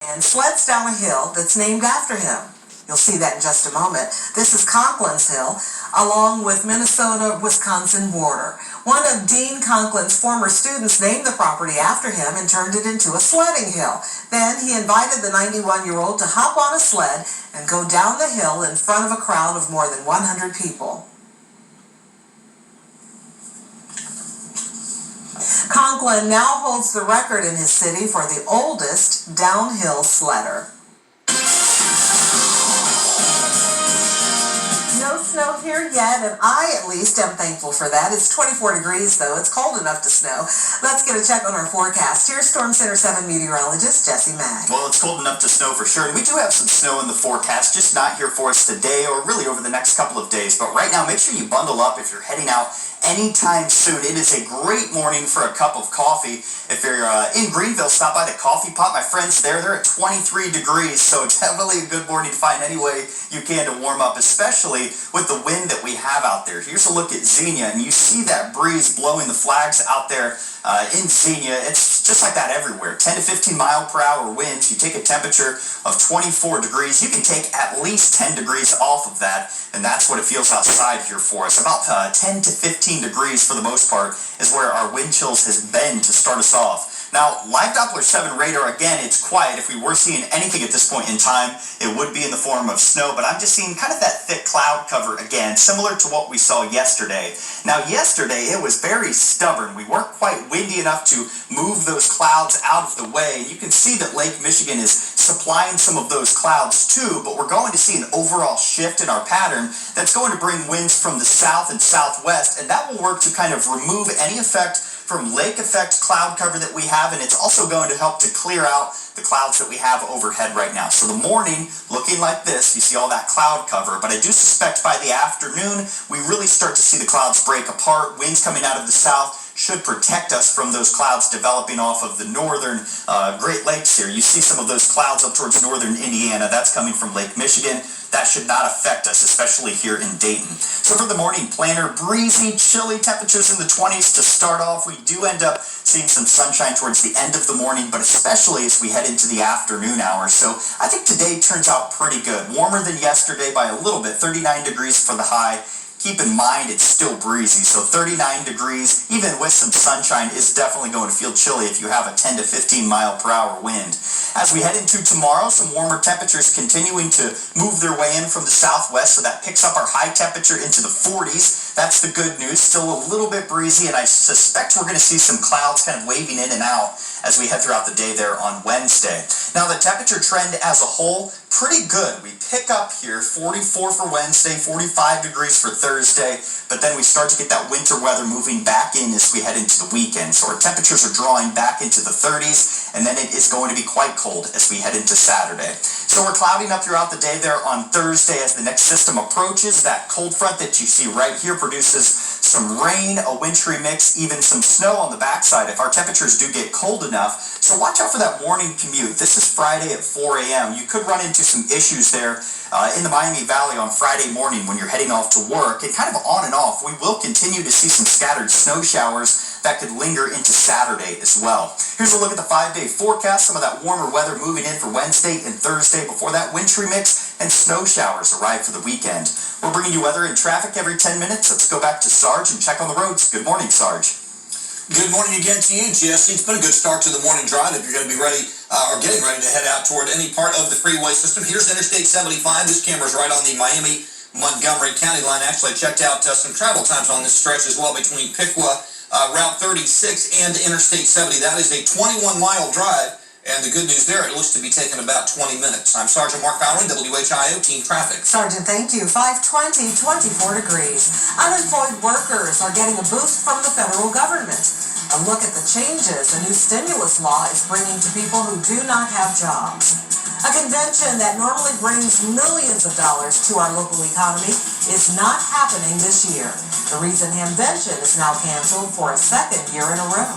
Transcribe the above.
and sleds down a hill that's named after him. You'll see that in just a moment. This is Conklin's Hill, along with Minnesota-Wisconsin border. One of Dean Conklin's former students named the property after him and turned it into a sledding hill. Then he invited the 91-year-old to hop on a sled and go down the hill in front of a crowd of more than 100 people. Conklin now holds the record in his city for the oldest downhill sledder. No snow here yet, and I at least am thankful for that. It's 24 degrees, though. It's cold enough to snow. Let's get a check on our forecast. Here's Storm Center 7 meteorologist Jesse Maag. Well, it's cold enough to snow for sure, and we do have some snow in the forecast, just not here for us today or really over the next couple of days. But right now, make sure you bundle up if you're heading out anytime soon. It is a great morning for a cup of coffee. If you're in Greenville, stop by the Coffee Pot. My friends there, they're at 23 degrees, so definitely a good morning to find any way you can to warm up, especially with the wind that we have out there. Here's a look at Xenia, and you see that breeze blowing the flags out there in Xenia. It's just like that everywhere. 10 to 15 mile per hour winds. You take a temperature of 24 degrees. You can take at least 10 degrees off of that, and that's what it feels outside here for us. About 10 to 15 degrees for the most part is where our wind chills has been to start us off. Now, live Doppler 7 radar, again, it's quiet. If we were seeing anything at this point in time, it would be in the form of snow, but I'm just seeing kind of that thick cloud cover again, similar to what we saw yesterday. Now, yesterday, it was very stubborn. We weren't quite windy enough to move those clouds out of the way. You can see that Lake Michigan is supplying some of those clouds too, but we're going to see an overall shift in our pattern that's going to bring winds from the south and southwest, and that will work to kind of remove any effect from lake effect cloud cover that we have, and it's also going to help to clear out the clouds that we have overhead right now. So the morning looking like this, you see all that cloud cover, but I do suspect by the afternoon we really start to see the clouds break apart. Winds coming out of the south should protect us from those clouds developing off of the northern Great Lakes here. You see some of those clouds up towards northern Indiana. That's coming from Lake Michigan. That should not affect us, especially here in Dayton. So for the morning planner, breezy, chilly temperatures in the 20s to start off. We do end up seeing some sunshine towards the end of the morning, but especially as we head into the afternoon hours. So I think today turns out pretty good. Warmer than yesterday by a little bit, 39 degrees for the high. Keep in mind, it's still breezy, so 39 degrees, even with some sunshine, is definitely going to feel chilly if you have a 10 to 15 mile per hour wind. As we head into tomorrow, some warmer temperatures continuing to move their way in from the southwest, so that picks up our high temperature into the 40s. That's the good news. Still a little bit breezy, and I suspect we're going to see some clouds kind of waving in and out as we head throughout the day there on Wednesday. Now, the temperature trend as a whole, pretty good. We pick up here, 44 for Wednesday, 45 degrees for Thursday, but then we start to get that winter weather moving back in as we head into the weekend. So our temperatures are drawing back into the 30s, and then it is going to be quite cold as we head into Saturday. So we're clouding up throughout the day there on Thursday as the next system approaches. That cold front that you see right here produces some rain, a wintry mix, even some snow on the backside if our temperatures do get cold enough. So watch out for that morning commute. This is Friday at 4 a.m. You could run into some issues there in the Miami Valley on Friday morning when you're heading off to work. And kind of on and off, we will continue to see some scattered snow showers that could linger into Saturday as well. Here's a look at the 5-day forecast. Some of that warmer weather moving in for Wednesday and Thursday before that wintry mix and snow showers arrive for the weekend. We're bringing you weather and traffic every 10 minutes. Let's go back to Sarge and check on the roads. Good morning, Sarge. Good morning again to you, Jesse. It's been a good start to the morning drive if you're going to be ready or getting ready to head out toward any part of the freeway system. Here's Interstate 75. This camera's right on the Miami-Montgomery County line. Actually, I checked out some travel times on this stretch as well between Piqua, Route 36, and Interstate 70. That is a 21-mile drive, and the good news there, it looks to be taking about 20 minutes. I'm Sergeant Mark Fowler, WHIO Team Traffic. Sergeant, thank you. 520, 24 degrees. Unemployed workers are getting a boost from the federal government. A look at the changes a new stimulus law is bringing to people who do not have jobs. A convention that normally brings millions of dollars to our local economy is not happening this year. The reason Hamvention is now canceled for a second year in a row.